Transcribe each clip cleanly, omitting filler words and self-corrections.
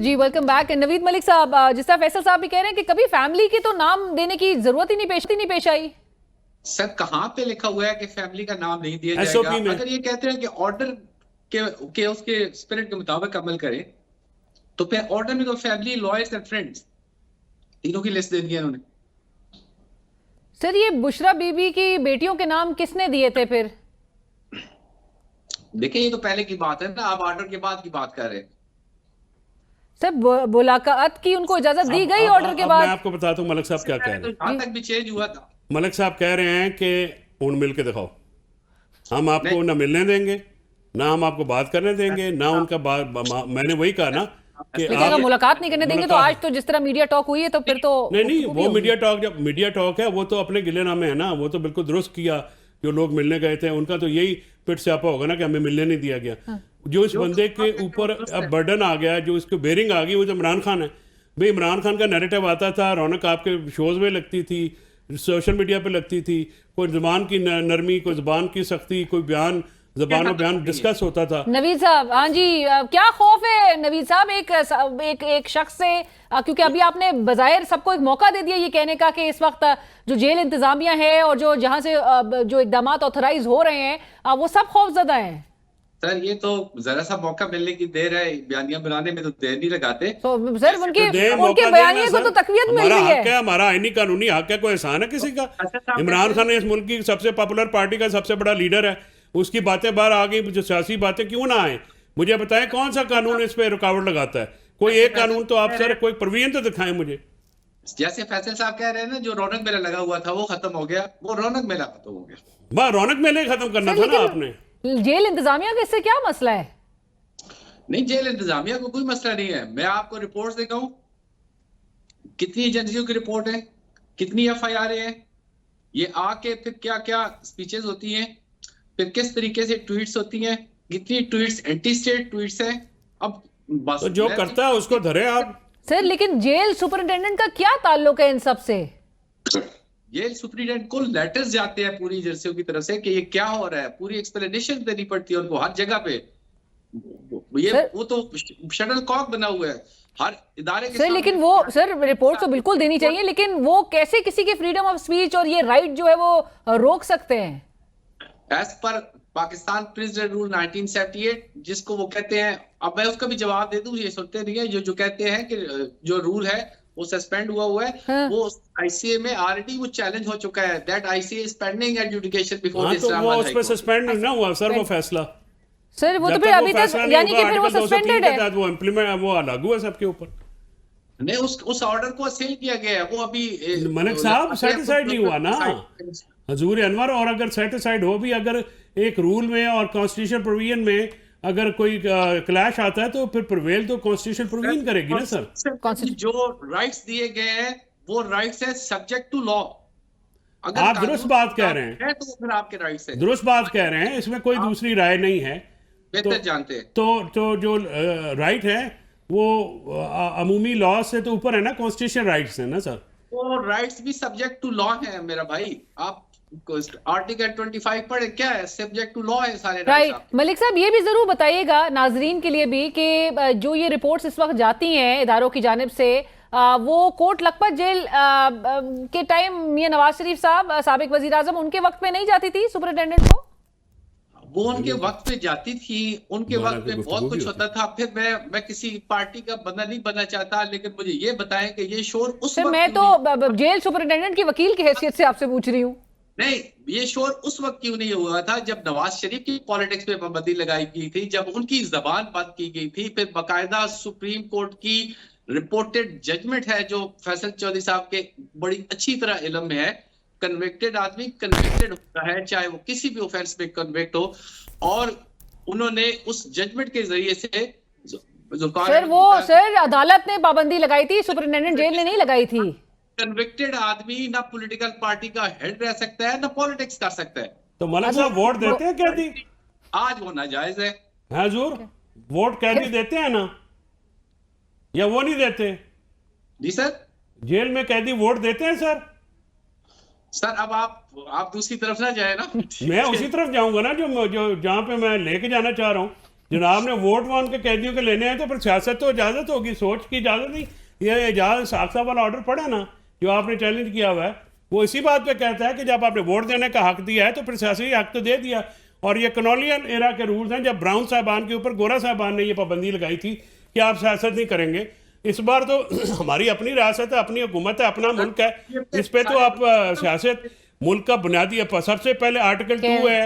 जी welcome back. Naveed Malik साहब, जिस तरह फैसल साहब भी कह रहे हैं कि कभी फैमिली की तो नाम देने की जरूरत ही नहीं पेश आई। सर कहाँ पे लिखा हुआ है कि फैमिली का नाम नहीं दिया जाएगा? एसओपी में अगर ये कहते हैं कि ऑर्डर के उसके स्पिरिट के मुताबिक अमल करें, तो फिर ऑर्डर में तो फैमिली, लॉयर्स एंड फ्रेंड्स तीनों की लिस्ट दे दी है उन्होंने। सर ये बुशरा बीबी की बेटियों के नाम किसने दिए थे फिर? देखिए ये तो पहले की बात है ना, आप ऑर्डर के बाद की बात कर रहे हैं। सर मुलाकात की उनको इजाजत दी गई ऑर्डर के बाद? मैं आपको बताता हूँ मलिक साहब क्या कह रहे हैं। जहां तक भी चेंज हुआ था, मलिक साहब कह रहे हैं कि उन मिल के दिखाओ, हम आपको ना मिलने देंगे, ना हम आपको बात करने देंगे, ना उनका मैंने वही कहा ना कि लेकिन अगर मुलाकात नहीं करने देंगे तो आज तो जिस तरह मीडिया टॉक हुई है तो फिर तो नहीं वो मीडिया टॉक, जब मीडिया टॉक है वो तो अपने गिले नामे है ना, वो तो बिल्कुल दुरुस्त किया। जो लोग मिलने गए थे उनका तो यही पिट स्यापा होगा ना कि हमें मिलने नहीं दिया गया। जो इस बंदे के ऊपर अब बर्डन आ गया, जो इसको बेरिंग आ गई, वो जो इमरान खान है। भाई इमरान खान का नैरेटिव आता था, रौनक आपके शोज में लगती थी, सोशल मीडिया पे लगती थी, कोई जुबान की नरमी, कोई जुबान की सख्ती, कोई बयान, ज़बान और बयान डिस्कस होता था। नवीद साहब, हाँ जी, क्या खौफ है नवीद साहब एक शख्स से, क्योंकि अभी आपने बजायर सबको एक मौका दे दिया ये कहने का कि इस वक्त जो जेल इंतजामिया है और जो जहां से जो इकदाम ऑथराइज हो रहे हैं वो सब खौफजदा हैं। सर ये तो जरा सा मौका मिलने की देर है, बयानियां बनाने में तो देर नहीं लगाते। तो सर उनके बयानिए को तो तकवीयत मिल रही है। हमारा आईनी कानूनी हक है, कोई एहसान है किसी का? इमरान खान इस मुल्क की सबसे पॉपुलर पार्टी का सबसे बड़ा लीडर है, उसकी बातें बाहर आ गई, जो सियासी बातें क्यों ना आए? मुझे बताएं कौन सा कानून इस पे रुकावट लगाता है? कोई एक कानून तो आप सर कोई प्रोविजन तो दिखाएं मुझे। जैसे फैसल साहब कह रहे हैं ना, जो रौनक मेला लगा हुआ था वो खत्म हो गया, वो रौनक मेला खत्म हो गया। वाह, रौनक मेले खत्म करना था ना आपने। जेल इंतजामिया का इससे क्या मसला है? नहीं, जेल इंतजामिया को कोई मसला नहीं है। मैं आपको रिपोर्ट दिखाऊं, कितनी एजेंसियों की रिपोर्ट है, कितनी एफआईआर है, ये आके फिर क्या क्या स्पीचेस होती हैं, फिर किस तरीके से ट्वीट्स होती हैं, कितनी ट्वीट्स एंटी स्टेट ट्वीट्स हैं। अब बस तो जो करता है उसको धरे आप। सर लेकिन जेल सुपरिटेंडेंट का क्या ताल्लुक है इन सब से? जेल सुप्रीडेंट को लेटर्स जाते हैं पूरी एजेंसियों की तरफ से कि ये क्या हो रहा है, पूरी एक्सप्लेनेशन देनी पड़ती है उनको हर जगह पे। ये वो तो शटल कॉक बना हुआ है हर इदारे के सर। लेकिन वो सर रिपोर्ट तो बिल्कुल देनी चाहिए, लेकिन वो कैसे किसी की फ्रीडम ऑफ स्पीच और ये राइट जो है वो रोक सकते हैं? As per Pakistan president rule 1978, जिसको वो कहते हैं, अब मैं उसका भी जवाब दे दूं, ये सुनते नहीं है, जो कहते हैं कि जो रूल है वो सस्पेंड हुआ है। हाँ। वो आईसीए में ऑलरेडी वो चैलेंज हो चुका है, that ICA is pending adjudication before Islamabad high court. वो उस पे सस्पेंड नहीं ना हुआ सर वो फैसला। सर वो तो फिर अभी तक, यानी कि फिर वो सस्पेंडेड है, वो इंप्लीमेंट, वो लागू है सबके ऊपर। नहीं, उस ऑर्डर को असेल किया गया है, वो अभी मलिक साहब सेटिस्फाइड नहीं हुआ ना हजूर अनवर। और अगर सेटिस्फाइड हो भी, अगर एक रूल में और कॉन्स्टिट्यूशन प्रोविजन में अगर कोई क्लैश आता है तो फिर प्रिवेल तो कॉन्स्टिट्यूशन प्रोविजन करेगी ना सर। जो राइट्स दिए गए हैं वो राइट्स है सब्जेक्ट टू लॉ। अगर आप दुरुस्त बात कह रहे हैं तो फिर आपके राइट्स है, दुरुस्त बात कह रहे हैं, इसमें कोई दूसरी राय नहीं है, बेहतर जानते हैं। तो जो राइट है वो अमूमी लॉ से तो ऊपर है ना, कॉन्स्टिट्यूशन राइट्स है ना सर। वो राइट्स भी सब्जेक्ट टू लॉ है मेरा भाई। आप आर्टिकल 25 पढ़े, क्या है, सब्जेक्ट टू लॉ है सारे राइट। मलिक साहब ये भी जरूर बताइएगा नाजरीन के लिए भी कि जो ये रिपोर्ट्स इस वक्त जाती हैं इदारों की जानिब से, वो कोट लखपत जेल के टाइम मियां नवाज शरीफ साहब साबिक वजीर आजम, उनके वक्त में नहीं जाती थी सुपरिटेंडेंट को? वो उनके वक्त पे जाती थी, उनके वक्त में बहुत कुछ होता था। फिर मैं किसी पार्टी का बंदा नहीं बनना चाहता, लेकिन मुझे ये बताएं कि ये शोर उस वक्त, मैं तो जेल सुपरिटेंडेंट की वकील की हैसियत से आपसे पूछ रही हूँ। नहीं, ये शोर उस वक्त क्यों नहीं हुआ था जब नवाज शरीफ की पॉलिटिक्स पे पाबंदी लगाई गई थी, जब उनकी जबान बंद की गई थी। फिर बाकायदा सुप्रीम कोर्ट की रिपोर्टेड जजमेंट है, जो फैसल चौधरी साहब के बड़ी अच्छी तरह इल्म में है। कन्विक्टेड आदमी कन्विक्टेड होता है, चाहे वो किसी भी ऑफेंस में कन्विक्ट हो, और उन्होंने उस जजमेंट के जरिए से सर अदालत ने पाबंदी लगाई थी, सुपरिटेंडेंट जेल ने नहीं लगाई थी। कन्विक्टेड आदमी ना पॉलिटिकल पार्टी का हेड रह सकता है, ना पॉलिटिक्स कर सकता है। तो मलिक साहब वोट देते हैं कैदी? आज वो नाजायज है हजूर, वोट कैदी देते हैं ना, या वो नहीं देते? जी सर, जेल में कैदी वोट देते हैं सर। सर अब आप दूसरी तरफ ना जाए ना। मैं उसी तरफ जाऊंगा ना जो जहां पे मैं लेके जाना चाह रहा हूँ। जनाब ने वोट वहाँ उनके कैदियों के लेने हैं तो फिर सियासत तो इजाज़त होगी, सोच की इजाज़त नहीं। ये एजाज साहब वाला ऑर्डर पड़ा ना जो आपने चैलेंज किया हुआ है, वो इसी बात पे कहता है कि जब आपने वोट देने का हक दिया है तो फिर सियासी हक तो दे दिया। और ये कॉलोनियल एरा के रूल्स हैं, जब ब्राउन साहबान के ऊपर गोरा साहबान ने ये पाबंदी लगाई थी कि आप सियासत नहीं करेंगे। इस बार तो हमारी अपनी रियासत है, अपनी हुकूमत है, अपना मुल्क है, इस पे तो आप सियासत मुल्क का बुनियादी सबसे पहले आर्टिकल 2 है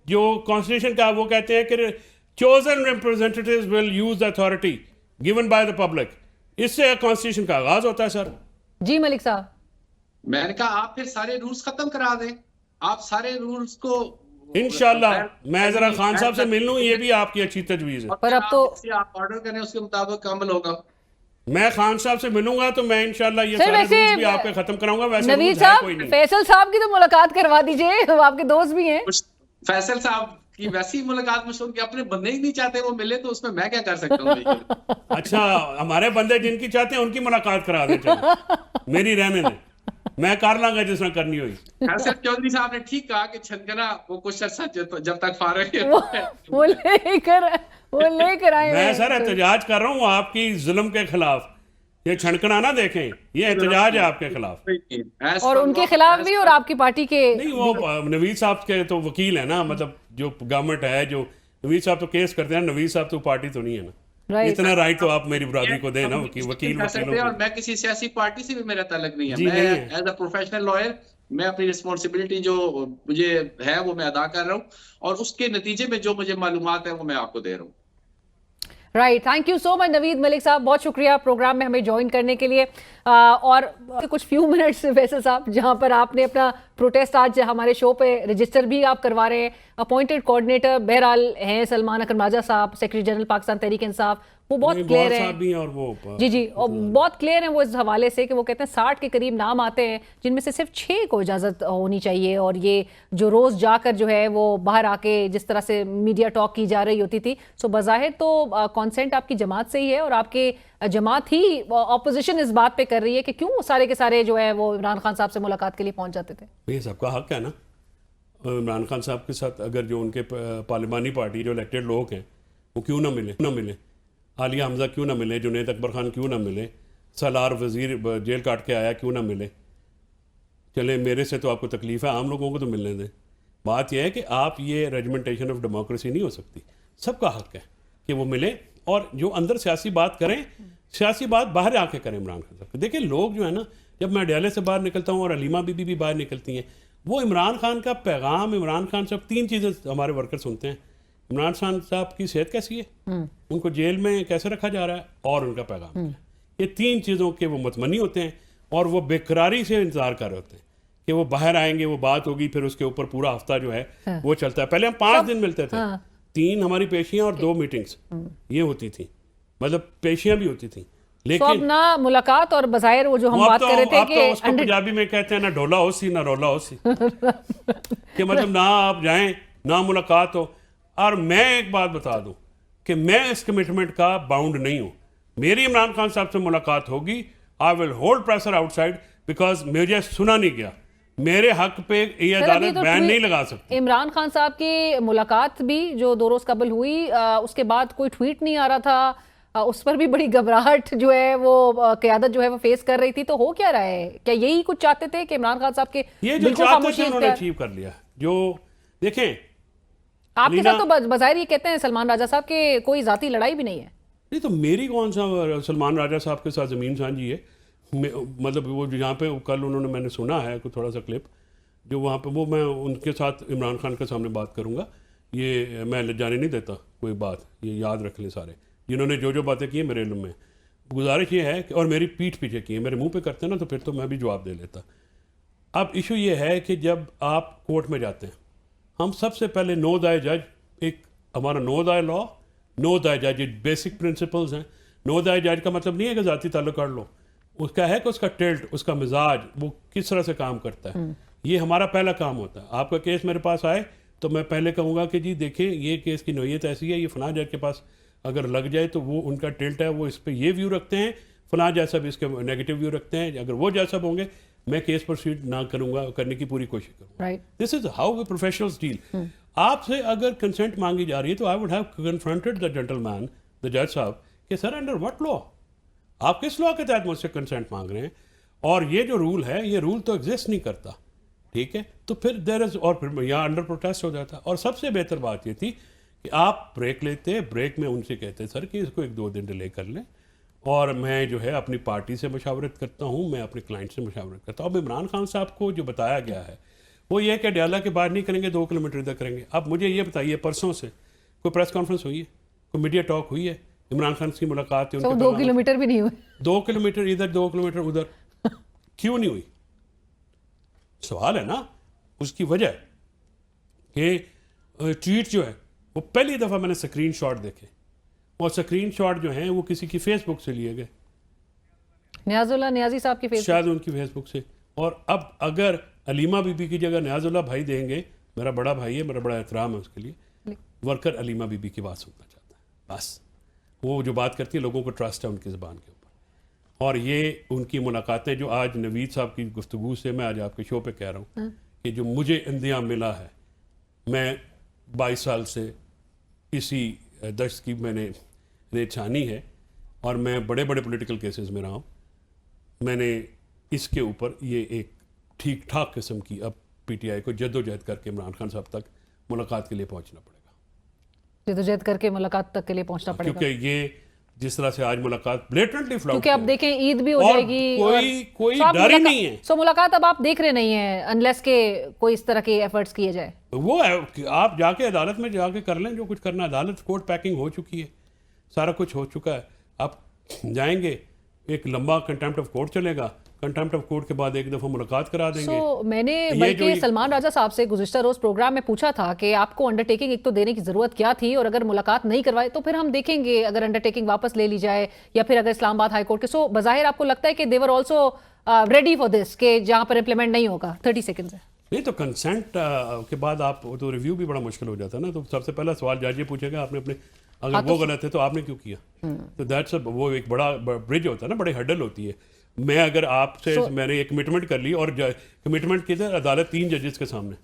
जो कॉन्स्टिट्यूशन का, वो कहते हैं कि chosen representatives will use the authority given by the public. इससे कॉन्स्टिट्यूशन का आगाज होता है सर। जी मलिक साहब, मैंने कहा आप फिर सारे रूल्स खत्म करा दें, आप सारे रूल्स को इंशाल्लाह मैं जरा खान साहब से मिल लूं, ये भी आपकी अच्छी तजवीज है। पर अब तो आप ऑर्डर करें उसके मुताबिक अमल होगा। मैं खान साहब से मिलूंगा तो मैं इंशाल्लाह ये सर, सारे वैसे रूल्स भी आपके खत्म कराऊंगा। वैसे नवीद रूल्स है कोई साहब, नहीं। फैसल साहब की तो मुलाकात करवा दीजिए, वो आपके दोस्त भी हैं। फैसल साहब की वैसी मुलाकात मशहूर कि अपने बंदे ही नहीं चाहते वो मिले, तो उसमें मैं क्या कर सकता हूँ। अच्छा, हमारे बंदे जिनकी चाहते हैं उनकी मुलाकात करा दें, चलो मेरी रहने दें, मैं कर लांगा जिस तरह करनी हुई। फैसल चौधरी साहब ने ठीक कहा कि छनकना वो कुछ अर्सा जब तक फारग है वो लेकर आए मैं हैं। सर एहतजाज कर रहा हूँ आपकी जुल्म के खिलाफ। ये छनकना ना देखें, ये एहतजाज है आपके खिलाफ और उनके खिलाफ भी और आपकी पार्टी के नहीं। वो नवीद साहब के तो वकील है ना, मतलब जो गवर्नमेंट है, जो नवीद साहब तो केस करते हैं, नवीद साहब तो पार्टी तो नहीं है ना। राइट। इतना राइट तो आप मेरी बरादरी को दें ना, वकील वकीलों और को। मैं किसी सियासी पार्टी से भी मेरा ताल्लुक नहीं है। जी, मैं नहीं है। एज अ प्रोफेशनल लॉयर मैं अपनी रिस्पॉन्सिबिलिटी जो मुझे है वो मैं अदा कर रहा हूँ, और उसके नतीजे में जो मुझे मालूमात है वो मैं आपको दे रहा हूँ। Right, thank you so much Naveed Malik साहब, बहुत शुक्रिया प्रोग्राम में हमें ज्वाइन करने के लिए। और कुछ फ्यू मिनट्स फैसल साहब, जहां पर आपने अपना प्रोटेस्ट आज हमारे शो पे रजिस्टर भी आप करवा रहे हैं। अपॉइंटेड कोऑर्डिनेटर बहरहाल हैं सलमान अकरम राजा साहब, सेक्रेटरी जनरल पाकिस्तान तहरीक इंसाफ, वो बहुत क्लियर है। भी और वो जी, और बहुत क्लियर है वो इस हवाले से कि वो कहते हैं 60 के करीब नाम आते हैं जिनमें से सिर्फ 6 को इजाज़त होनी चाहिए। और ये जो रोज़ जाकर जो है वो बाहर आके जिस तरह से मीडिया टॉक की जा रही होती थी, सो बज़ाहिर तो कॉन्सेंट आपकी जमात से ही है, और आपके जमात ही ऑपोजिशन इस बात पे कर रही है कि क्यों सारे के सारे जो है वो इमरान खान साहब से मुलाकात के लिए पहुंच जाते थे। ये सबका हक है ना। इमरान खान साहब के साथ अगर जो उनके पार्लिमानी पार्टी जो इलेक्टेड लोग हैं वो क्यों ना मिले, आलिया हमजा क्यों ना मिले, जुनैद अकबर खान क्यों ना मिले, सलार वजीर जेल काट के आया क्यों ना मिले। चले मेरे से तो आपको तकलीफ है, आम लोगों को तो मिलने दें। बात यह है कि आप ये रेजिमेंटेशन ऑफ डेमोक्रेसी नहीं हो सकती। सबका हक है कि वो मिले, और जो अंदर सियासी बात करें, सियासी बात बाहर आके करें इमरान खान साहब। देखिए लोग जो है ना, जब मैं अडयाले से बाहर निकलता हूँ और अलीमा बीबी भी बाहर निकलती हैं, वो इमरान खान का पैगाम, इमरान खान साहब 3 चीज़ें हमारे वर्कर सुनते हैं। इमरान खान साहब की सेहत कैसी है, उनको जेल में कैसे रखा जा रहा है, और उनका पैगाम क्या है। ये 3 चीज़ों के वो मुतमनी होते हैं, और वो बेकरारी से इंतजार कर रहे होते हैं कि वो बाहर आएंगे, वो बात होगी, फिर उसके ऊपर पूरा हफ्ता जो है वो चलता है। पहले हम 5 दिन मिलते थे, 3 हमारी पेशियां और 2 मीटिंग्स ये होती थी, मतलब पेशियां भी होती थी। तो लेकिन अब ना मुलाकात और बज़ाहिर वो जो हम बात कर रहे थे तो उसको पंजाबी में कहते हैं ना ढोला होसी ना रोला होसी कि मतलब ना आप जाएं ना मुलाकात हो। और मैं एक बात बता दूं कि मैं इस कमिटमेंट का बाउंड नहीं हूं। मेरी इमरान खान साहब से मुलाकात होगी, I will hold pressure outside, because मुझे सुना नहीं गया। मेरे हक पे ये अदालत बैन नहीं लगा सकती। इमरान खान साहब की मुलाकात भी जो 2 रोज कबल हुई, उसके बाद कोई ट्वीट नहीं आ रहा था, उस पर भी बड़ी घबराहट जो है वो क़यादत जो है वो फेस कर रही थी। तो हो क्या रहा है, क्या यही कुछ चाहते थे कि इमरान खान साहब के ये जो चाहते थे उन्होंने अचीव कर लिया। जो देखें आपके साथ तो बज़ाहिर ये कहते हैं सलमान राजा साहब के कोई जाती लड़ाई भी नहीं है। नहीं तो मेरी कौन सा सलमान राजा साहब के साथ ज़मीन साझी है। मतलब वो जहाँ पे कल उन्होंने, मैंने सुना है कोई थोड़ा सा क्लिप जो वहाँ पे, वो मैं उनके साथ इमरान खान के सामने बात करूँगा। ये मैं जाने नहीं देता कोई बात, ये याद रख लें सारे जिन्होंने जो बातें की है मेरे इल्म में। गुजारिश ये है कि, और मेरी पीठ पीछे की है, मेरे मुंह पे करते हैं ना तो फिर तो मैं भी जवाब दे लेता। अब इशू ये है कि जब आप कोर्ट में जाते हैं, हम सबसे पहले नो दाय जज, एक हमारा नो दाय लॉ, नो दाय जज बेसिक प्रिंसिपल्स हैं। नो दाय जज का मतलब नहीं है कि ज़ाती ताल्लुक कर लो, उसका है कि उसका टिल्ट, उसका मिजाज वो किस तरह से काम करता है। ये हमारा पहला काम होता है। आपका केस मेरे पास आए तो मैं पहले कहूँगा कि जी देखिए ये केस की नोयत ऐसी है, ये फलां जज के पास अगर लग जाए तो वो उनका टिल्ट है, वो इस पर ये व्यू रखते हैं, फलां जज साहब इसके नेगेटिव व्यू रखते हैं। अगर वो जज साहब होंगे मैं केस प्रोसीड ना करूँगा, करने की पूरी कोशिश करूँगा। This is how we professionals deal. आपसे अगर कंसेंट मांगी जा रही है तो I would have confronted the gentleman, the जज साहब, कि सर अंडर व्हाट लॉ, आप किस लॉ के तहत मुझसे कंसेंट मांग रहे हैं, और ये जो रूल है ये रूल तो एग्जिस्ट नहीं करता, ठीक है। तो फिर देयर इज, और फिर यहाँ अंडर प्रोटेस्ट हो जाता। और सबसे बेहतर बात ये थी कि आप ब्रेक लेते, ब्रेक में उनसे कहते सर कि इसको 1-2 दिन डिले कर लें, और मैं जो है अपनी पार्टी से मशावरत करता हूँ, मैं अपने क्लाइंट से मशावरत करता हूँ। अब इमरान खान साहब को जो बताया गया है वो ये कि डयाला के बाहर नहीं करेंगे, 2 किलोमीटर इधर करेंगे। अब मुझे ये बताइए, परसों से कोई प्रेस कॉन्फ्रेंस हुई है, कोई मीडिया टॉक हुई है, इमरान खान की मुलाकात है? तो 2 किलोमीटर भी नहीं हुए, 2 किलोमीटर इधर, 2 किलोमीटर उधर, क्यों नहीं हुई? सवाल है ना। उसकी वजह कि ट्वीट जो है वो पहली दफ़ा मैंने स्क्रीनशॉट देखे, और स्क्रीनशॉट जो हैं वो किसी की फेसबुक से लिए गए, नियाजुल्लाह नियाजी साहब की फेसबुक, शायद उनकी फेसबुक से। और अब अगर अलीमा बीबी की जगह नियाजुल्लाह भाई देंगे, मेरा बड़ा भाई है, मेरा बड़ा एहतराम है उसके लिए, वर्कर अलीमा बीबी की बात सुनना चाहता है बस। वो जो बात करती है लोगों को ट्रस्ट है उनकी ज़बान के ऊपर। और ये उनकी मुलाकातें जो आज नवीद साहब की गुफ्तगू से मैं आज आपके शो पे कह रहा हूँ कि जो मुझे इंतजाम मिला है, मैं 22 साल से इसी दश्त की मैंने रेत छानी है, और मैं बड़े बड़े पॉलिटिकल केसेस में रहा हूँ। मैंने इसके ऊपर ये एक ठीक ठाक किस्म की अब पीटीआई को जद्दोजहद करके इमरान खान साहब तक मुलाकात के लिए पहुंचना पड़ेगा, जद्दोजहद करके मुलाकात तक के लिए पहुंचना पड़ेगा, क्योंकि ये जिस तरह से आज मुलाकात ब्लेटेंटली फ्लॉप, क्योंकि अब देखें ईद भी हो और जाएगी, कोई डर ही नहीं है। सो मुलाकात अब आप देख रहे नहीं है अनलेस के कोई इस तरह के एफर्ट्स किए जाए। वो है कि आप जाके अदालत में जाके कर लें जो कुछ करना। अदालत कोर्ट पैकिंग हो चुकी है, सारा कुछ हो चुका है। आप जाएंगे, एक लंबा कंटेम्प्ट ऑफ कोर्ट चलेगा, कंटेम्प्ट ऑफ कोर्ट के बाद एक दफ़ा मुलाकात करा देंगे। मैंने बल्कि सलमान राजा साहब से गुज़िश्ता रोज़ प्रोग्राम में पूछा था कि आपको अंडरटेकिंग एक तो देने की ज़रूरत क्या थी, और अगर मुलाकात नहीं करवाए तो फिर हम देखेंगे अगर अंडरटेकिंग वापस ले ली जाए, या फिर अगर इस्लामाबाद हाई कोर्ट के। सो बज़ाहिर आपको लगता है कि they were also ready for this, कि जहाँ पर इम्प्लीमेंट नहीं होगा। 30 सेकेंड है। नहीं तो कंसेंट के बाद आप तो रिव्यू भी बड़ा मुश्किल हो जाता है ना। तो सबसे पहला सवाल जज ये पूछेगा, आपने अपने अगर वो गलत है तो आपने क्यों किया? तो दैट्स वो एक बड़ा ब्रिज होता है ना, बड़ी हर्डल होती है। मैं अगर आपसे मैंने एक कमिटमेंट कर ली, और कमिटमेंट किधर? अदालत 3 जजेस के सामने,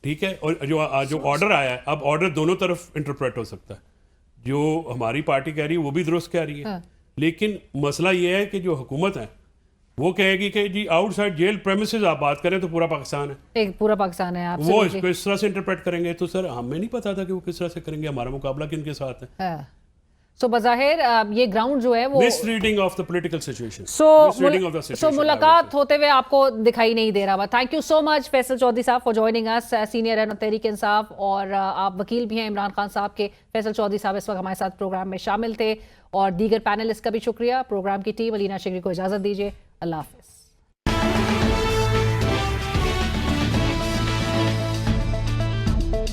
ठीक है। और जो ऑर्डर आया है, अब ऑर्डर दोनों तरफ इंटरप्रेट हो सकता है। जो हमारी पार्टी कह रही है वो भी दुरुस्त कह रही है, लेकिन मसला ये है कि जो हुकूमत है वो कहेगी कि जी आउटसाइड जेल प्रेमिसेस आप बात करें तो पूरा पाकिस्तान है, एक पूरा पाकिस्तान है, वो इसको इस तरह से इंटरप्रेट करेंगे। तो सर हमें नहीं पता था कि वो किस तरह से करेंगे, हमारा मुकाबला किनके साथ है। सो बज़ाहिर ये ग्राउंड जो है वो misreading of the political situation, so मुलाकात होते हुए आपको दिखाई नहीं दे रहा। Thank you so much Faisal Chaudhry साहब फॉर जॉइनिंग अस, सीनियर रहनुमा तहरीक इंसाफ, और आप वकील भी हैं इमरान खान साहब के। फैसल चौधरी साहब इस वक्त हमारे साथ प्रोग्राम में शामिल थे, और दीगर पैनलिस्ट का भी शुक्रिया। प्रोग्राम की टीम, अलीना शिगरी को इजाजत दीजिए। अल्लाह हाफिज।